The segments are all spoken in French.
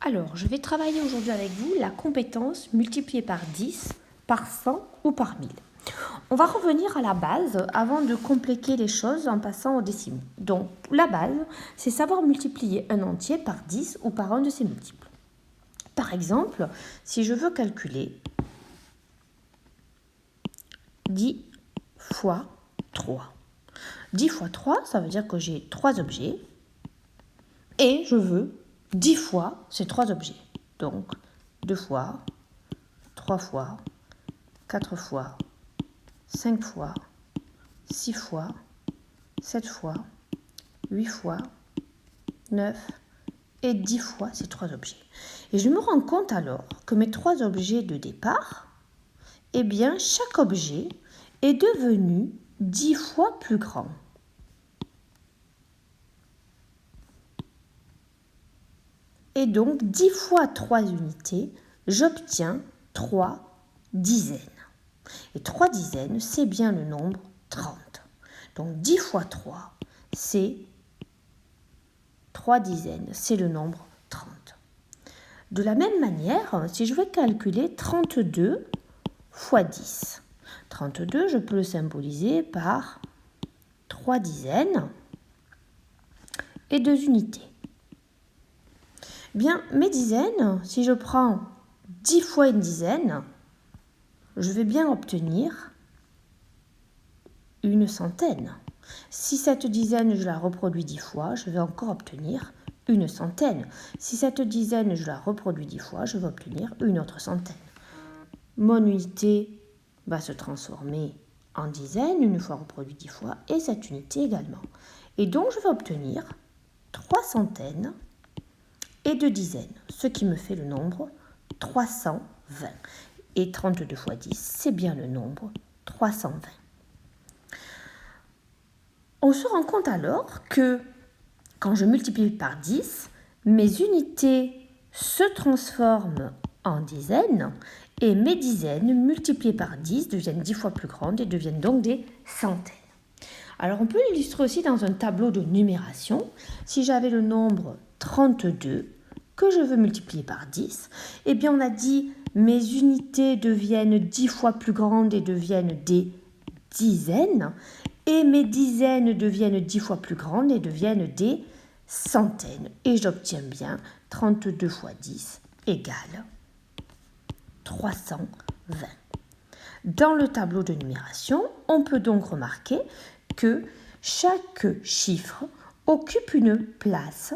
Alors, je vais travailler aujourd'hui avec vous la compétence multipliée par 10, par 100 ou par 1000. On va revenir à la base avant de compliquer les choses en passant aux décimaux. Donc, la base, c'est savoir multiplier un entier par 10 ou par un de ses multiples. Par exemple, si je veux calculer 10 fois 3. 10 fois 3, ça veut dire que j'ai 3 objets et je veux 10 fois ces 3 objets. Donc, 2 fois, 3 fois, 4 fois, 5 fois, 6 fois, 7 fois, 8 fois, 9 et 10 fois ces 3 objets. Et je me rends compte alors que mes 3 objets de départ, eh bien, chaque objet est devenu 10 fois plus grand. Et donc, 10 fois 3 unités, j'obtiens 3 dizaines. Et 3 dizaines, c'est bien le nombre 30. Donc, 10 fois 3, c'est 3 dizaines, c'est le nombre 30. De la même manière, si je veux calculer 32 fois 10, 32, je peux le symboliser par 3 dizaines et 2 unités. Bien, mes dizaines, si je prends 10 fois une dizaine, je vais bien obtenir une centaine. Si cette dizaine, je la reproduis 10 fois, je vais encore obtenir une centaine. Si cette dizaine, je la reproduis 10 fois, je vais obtenir une autre centaine. Mon unité va se transformer en dizaine, une fois reproduite 10 fois, et cette unité également. Et donc, je vais obtenir 3 centaines et 2 dizaines, ce qui me fait le nombre 320. Et 32 fois 10, c'est bien le nombre 320. On se rend compte alors que quand je multiplie par 10, mes unités se transforment en dizaines et mes dizaines multipliées par 10 deviennent 10 fois plus grandes et deviennent donc des centaines. Alors on peut l'illustrer aussi dans un tableau de numération. Si j'avais le nombre 32 que je veux multiplier par 10, eh bien on a dit mes unités deviennent 10 fois plus grandes et deviennent des dizaines, et mes dizaines deviennent 10 fois plus grandes et deviennent des centaines. Et j'obtiens bien 32 fois 10 égale 320. Dans le tableau de numération, on peut donc remarquer que chaque chiffre occupe une place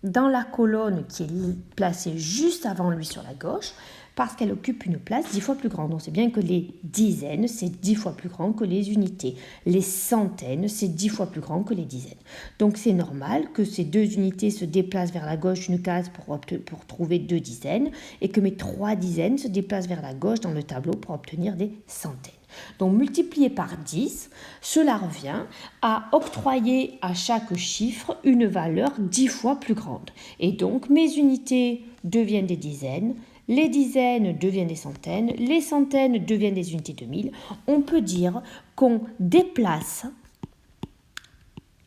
dans la colonne qui est placée juste avant lui sur la gauche, parce qu'elle occupe une place 10 fois plus grande. On sait bien que les dizaines, c'est 10 fois plus grand que les unités. Les centaines, c'est 10 fois plus grand que les dizaines. Donc c'est normal que ces deux unités se déplacent vers la gauche d'une case pour trouver 2 dizaines, et que mes 3 dizaines se déplacent vers la gauche dans le tableau pour obtenir des centaines. Donc multiplié par 10, cela revient à octroyer à chaque chiffre une valeur 10 fois plus grande. Et donc mes unités deviennent des dizaines, les dizaines deviennent des centaines, les centaines deviennent des unités de 1000. On peut dire qu'on déplace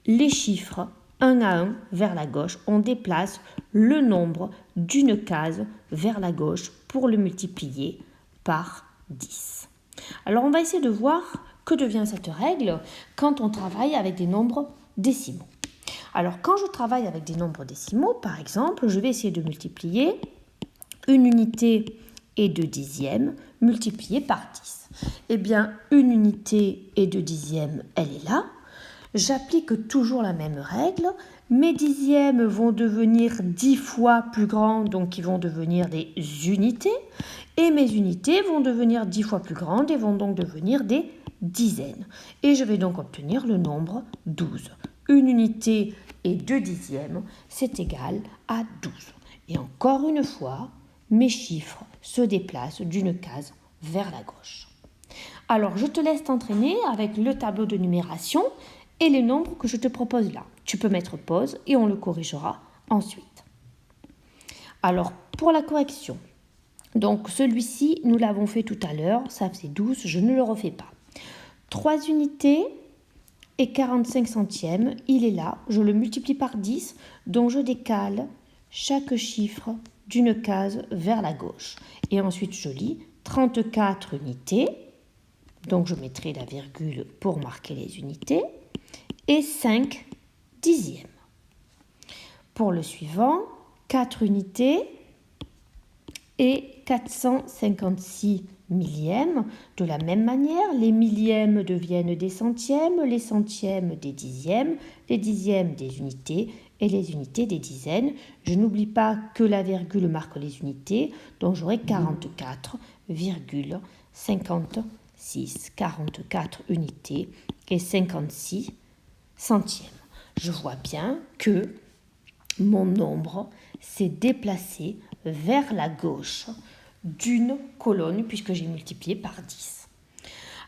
les chiffres un à un vers la gauche. On déplace le nombre d'une case vers la gauche pour le multiplier par 10. Alors on va essayer de voir que devient cette règle quand on travaille avec des nombres décimaux. Alors quand je travaille avec des nombres décimaux, par exemple, je vais essayer de multiplier une unité et 2 dixièmes multipliées par 10. Eh bien, une unité et 2 dixièmes, elle est là. J'applique toujours la même règle. Mes dixièmes vont devenir 10 fois plus grands, donc ils vont devenir des unités. Et mes unités vont devenir 10 fois plus grandes et vont donc devenir des dizaines. Et je vais donc obtenir le nombre 12. Une unité et 2 dixièmes, c'est égal à 12. Et encore une fois, mes chiffres se déplacent d'une case vers la gauche. Alors, je te laisse t'entraîner avec le tableau de numération et les nombres que je te propose là. Tu peux mettre pause et on le corrigera ensuite. Alors, pour la correction, donc celui-ci, nous l'avons fait tout à l'heure, ça faisait 12, je ne le refais pas. 3 unités et 45 centièmes, il est là, je le multiplie par 10, donc je décale chaque chiffre d'une case vers la gauche. Et ensuite, je lis 34 unités. Donc, je mettrai la virgule pour marquer les unités. Et 5 dixièmes. Pour le suivant, 4 unités et 456 millièmes. De la même manière, les millièmes deviennent des centièmes, les centièmes des dixièmes, les dixièmes des unités et les unités des dizaines. Je n'oublie pas que la virgule marque les unités, donc j'aurai 44,56, 44 unités et 56 centièmes. Je vois bien que mon nombre s'est déplacé vers la gauche d'une colonne puisque j'ai multiplié par 10.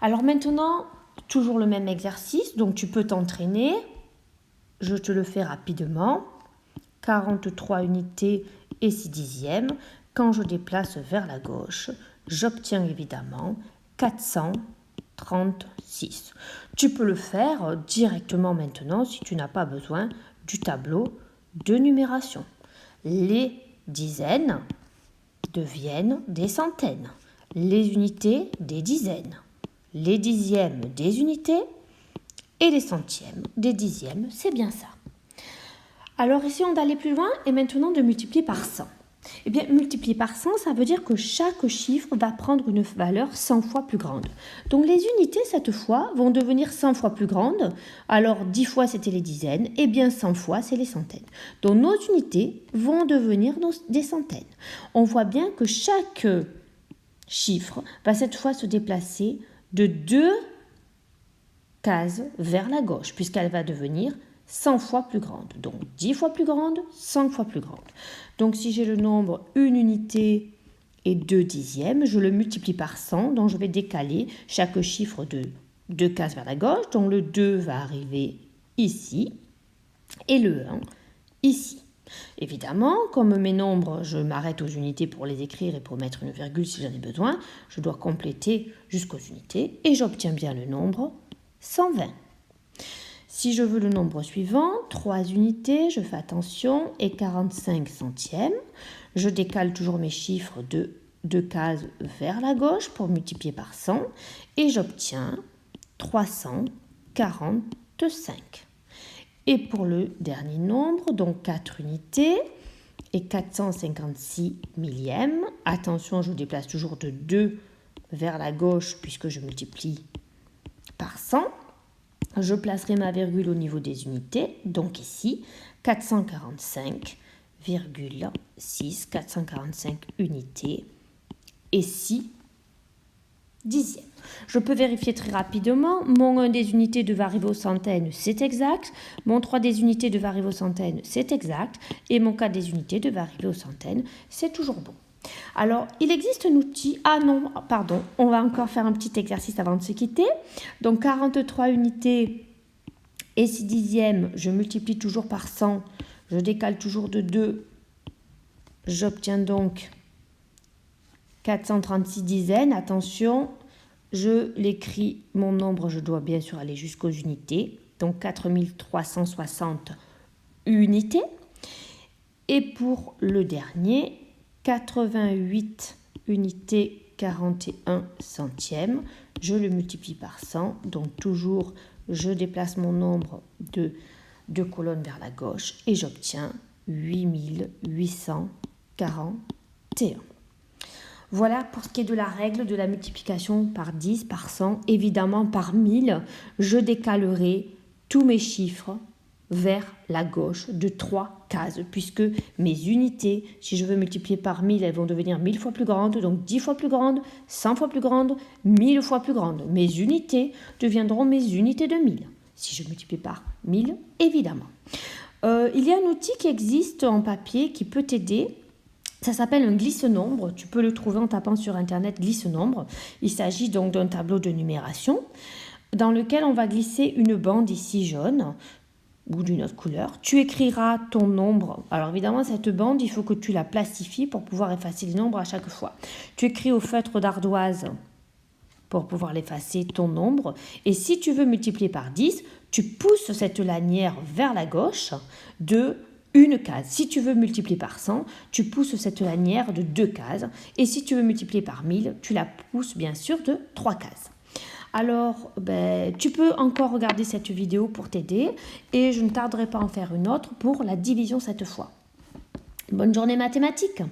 Alors maintenant, toujours le même exercice, donc tu peux t'entraîner. Je te le fais rapidement. 43 unités et 6 dixièmes. Quand je déplace vers la gauche, j'obtiens évidemment 436. Tu peux le faire directement maintenant si tu n'as pas besoin du tableau de numération. Les dizaines deviennent des centaines, les unités des dizaines, les dixièmes des unités et les centièmes des dixièmes, c'est bien ça. Alors essayons d'aller plus loin et maintenant de multiplier par 100. Eh bien, multiplier par 100, ça veut dire que chaque chiffre va prendre une valeur 100 fois plus grande. Donc les unités, cette fois, vont devenir 100 fois plus grandes. Alors 10 fois, c'était les dizaines, et bien 100 fois, c'est les centaines. Donc nos unités vont devenir des centaines. On voit bien que chaque chiffre va cette fois se déplacer de 2 cases vers la gauche, puisqu'elle va devenir 100 fois plus grande. Donc 10 fois plus grande, 100 fois plus grande. Donc si j'ai le nombre 1 unité et 2 dixièmes, je le multiplie par 100, donc je vais décaler chaque chiffre de 2 cases vers la gauche. Donc le 2 va arriver ici et le 1 ici. Évidemment, comme mes nombres, je m'arrête aux unités pour les écrire et pour mettre une virgule si j'en ai besoin, je dois compléter jusqu'aux unités et j'obtiens bien le nombre 120. Si je veux le nombre suivant, 3 unités, je fais attention, et 45 centièmes. Je décale toujours mes chiffres de 2 cases vers la gauche pour multiplier par 100 et j'obtiens 345. Et pour le dernier nombre, donc 4 unités et 456 millièmes. Attention, je déplace toujours de 2 vers la gauche puisque je multiplie par 100. Je placerai ma virgule au niveau des unités, donc ici 445,6, 445 unités et 6 dixièmes. Je peux vérifier très rapidement, mon 1 des unités devait arriver aux centaines, c'est exact, mon 3 des unités devait arriver aux centaines, c'est exact, et mon 4 des unités devait arriver aux centaines, c'est toujours bon. Alors, il existe un outil... Ah non, pardon, on va encore faire un petit exercice avant de se quitter. Donc, 43 unités et 6 dixièmes, je multiplie toujours par 100. Je décale toujours de 2. J'obtiens donc 436 dizaines. Attention, je l'écris, mon nombre, je dois bien sûr aller jusqu'aux unités. Donc, 4360 unités. Et pour le dernier... 88 unités 41 centièmes, je le multiplie par 100, donc toujours je déplace mon nombre de 2 colonnes vers la gauche et j'obtiens 8841. Voilà pour ce qui est de la règle de la multiplication par 10, par 100, évidemment par 1000, je décalerai tous mes chiffres vers la gauche de 3 cases, puisque mes unités, si je veux multiplier par 1000, elles vont devenir 1000 fois plus grandes, donc 10 fois plus grandes, 100 fois plus grandes, 1000 fois plus grandes. Mes unités deviendront mes unités de 1000, si je multiplie par 1000, évidemment. Il y a un outil qui existe en papier qui peut t'aider. Ça s'appelle un glisse-nombre. Tu peux le trouver en tapant sur Internet glisse-nombre. Il s'agit donc d'un tableau de numération dans lequel on va glisser une bande ici jaune ou d'une autre couleur. Tu écriras ton nombre. Alors évidemment, cette bande, il faut que tu la plastifies pour pouvoir effacer les nombres à chaque fois. Tu écris au feutre d'ardoise pour pouvoir l'effacer ton nombre. Et si tu veux multiplier par 10, tu pousses cette lanière vers la gauche de une case. Si tu veux multiplier par 100, tu pousses cette lanière de 2 cases. Et si tu veux multiplier par 1000, tu la pousses bien sûr de 3 cases. Alors, tu peux encore regarder cette vidéo pour t'aider et je ne tarderai pas à en faire une autre pour la division cette fois. Bonne journée mathématiques!